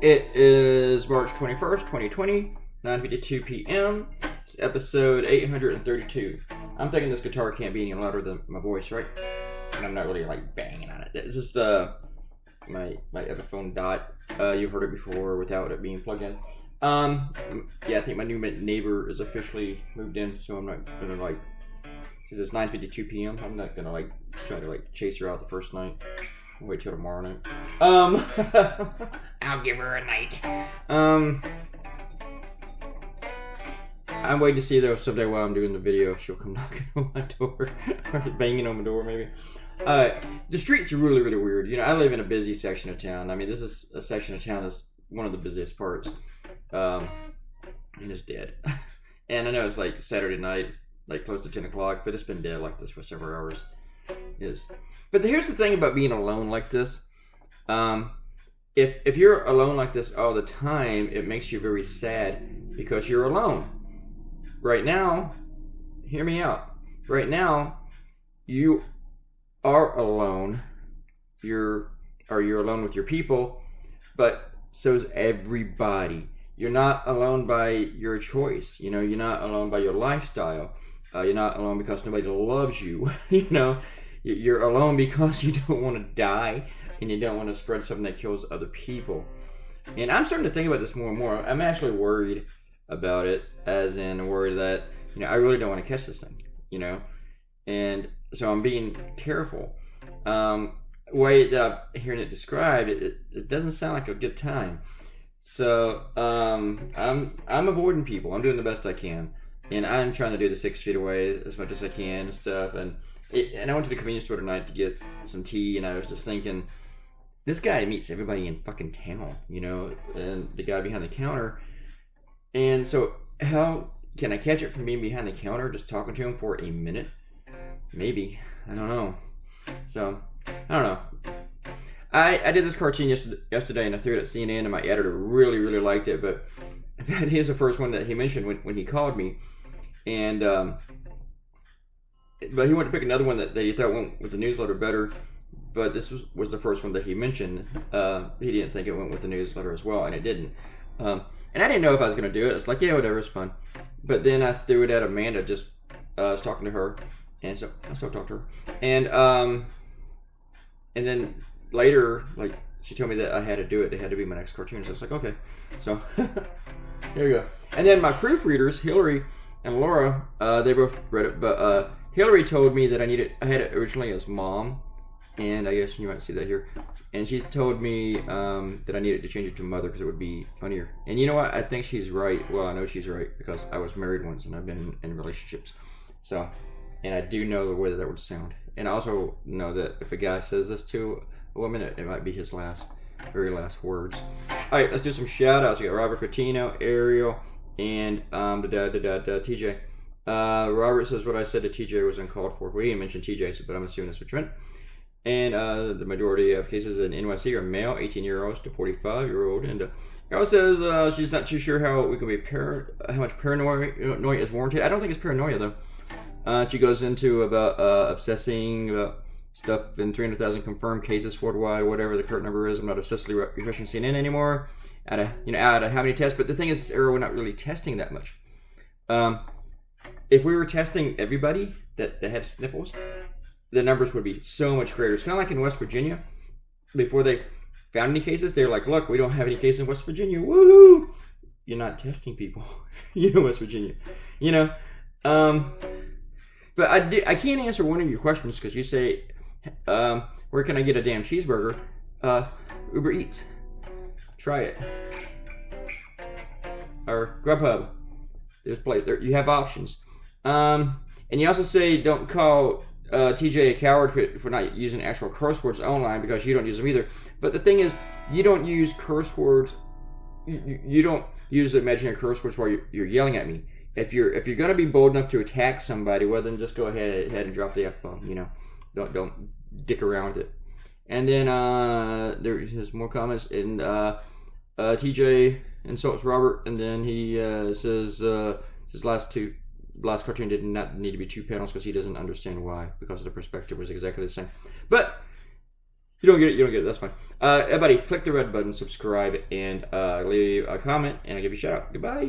It is March 21st, 2020, 9:52 p.m. It's episode 832. I'm thinking this guitar can't be any louder than my voice, right? And I'm not really like banging on it. It's just my Epiphone Dot. You've heard it before without it being plugged in. Yeah, I think my new neighbor is officially moved in, so I'm not gonna like, since it's 9:52 p.m. I'm not gonna like try to like chase her out the first night. I'll wait till tomorrow night. I'll give her a night. I'm waiting to see though someday while I'm doing the video if she'll come knocking on my door or banging on my door maybe. The streets are really, really weird. You know, I live in a busy section of town. I mean, this is a section of town that's one of the busiest parts. And it's dead. And I know it's like Saturday night, like close to 10 o'clock, but it's been dead like this for several hours. But here's the thing about being alone like this. If you're alone like this all the time, it makes you very sad because you're alone. Right now, hear me out. Right now, you are alone. You're alone with your people, but so's everybody. You're not alone by your choice. You know, you're not alone by your lifestyle. You're not alone because nobody loves you. You know, you're alone because you don't want to die and you don't want to spread something that kills other people. And I'm starting to think about this more and more. I'm actually worried about it, as in worried that, you know, I really don't want to catch this thing, you know, and so I'm being careful. Way that I'm hearing it described, it doesn't sound like a good time. So I'm avoiding people. I'm doing the best I can, and I'm trying to do the 6 feet away as much as I can and stuff. And I went to the convenience store tonight to get some tea, and I was just thinking, this guy meets everybody in fucking town, you know, and the guy behind the counter. And so how can I catch it from being behind the counter, just talking to him for a minute? Maybe. I don't know. So, I don't know. I did this cartoon yesterday and I threw it at CNN, and my editor really, really liked it. But here's the first one that he mentioned when he called me. And, but he wanted to pick another one that he thought went with the newsletter better. But this was the first one that he mentioned. He didn't think it went with the newsletter as well, and it didn't. And I didn't know if I was going to do it. It's like, yeah, whatever, it's fun. But then I threw it at Amanda, just was talking to her. And so I still talk to her. And then later, like, she told me that I had to do it. It had to be my next cartoon. So I was like, okay. So there you go. And then my proofreaders, Hillary and Laura, they both read it. But Hillary told me that I had it originally as Mom. And I guess you might see that here. And she's told me that I needed to change it to Mother because it would be funnier. And you know what? I think she's right. Well, I know she's right because I was married once and I've been in relationships. So, and I do know the way that would sound. And I also know that if a guy says this to a woman, it might be his very last words. All right, let's do some shout outs. We got Robert Coutinho, Ariel, and TJ. Robert says what I said to TJ was uncalled for. We didn't mention TJ, but I'm assuming that's for Trent. And the majority of cases in NYC are male, 18-year-olds to 45-year-old. And Carol says she's not too sure how we can be how much paranoia is warranted. I don't think it's paranoia though. She goes into about obsessing about stuff in 300,000 confirmed cases worldwide, whatever the current number is. I'm not obsessively refreshing CNN anymore. Out of how many tests? But the thing is, this era we're not really testing that much. If we were testing everybody that had sniffles, the numbers would be so much greater. It's kind of like in West Virginia. Before they found any cases, they're like, look, we don't have any cases in West Virginia. Woohoo! You're not testing people. You know, West Virginia. You know? But I can't answer one of your questions because you say, where can I get a damn cheeseburger? Uber Eats. Try it. Or Grubhub. You have options. And you also say don't call TJ a coward for not using actual curse words online because you don't use them either. But the thing is, you don't use curse words. You don't use imaginary curse words while you're yelling at me. If you're gonna be bold enough to attack somebody, well then just go ahead and drop the F-bomb. You know, don't dick around with it. And then there's more comments. And TJ insults Robert, and then he says his last cartoon did not need to be 2 panels because he doesn't understand why, because the perspective was exactly the same. But You don't get it. You don't get it. That's fine. Everybody, click the red button, subscribe, and leave a comment, and I'll give you a shout out. Goodbye.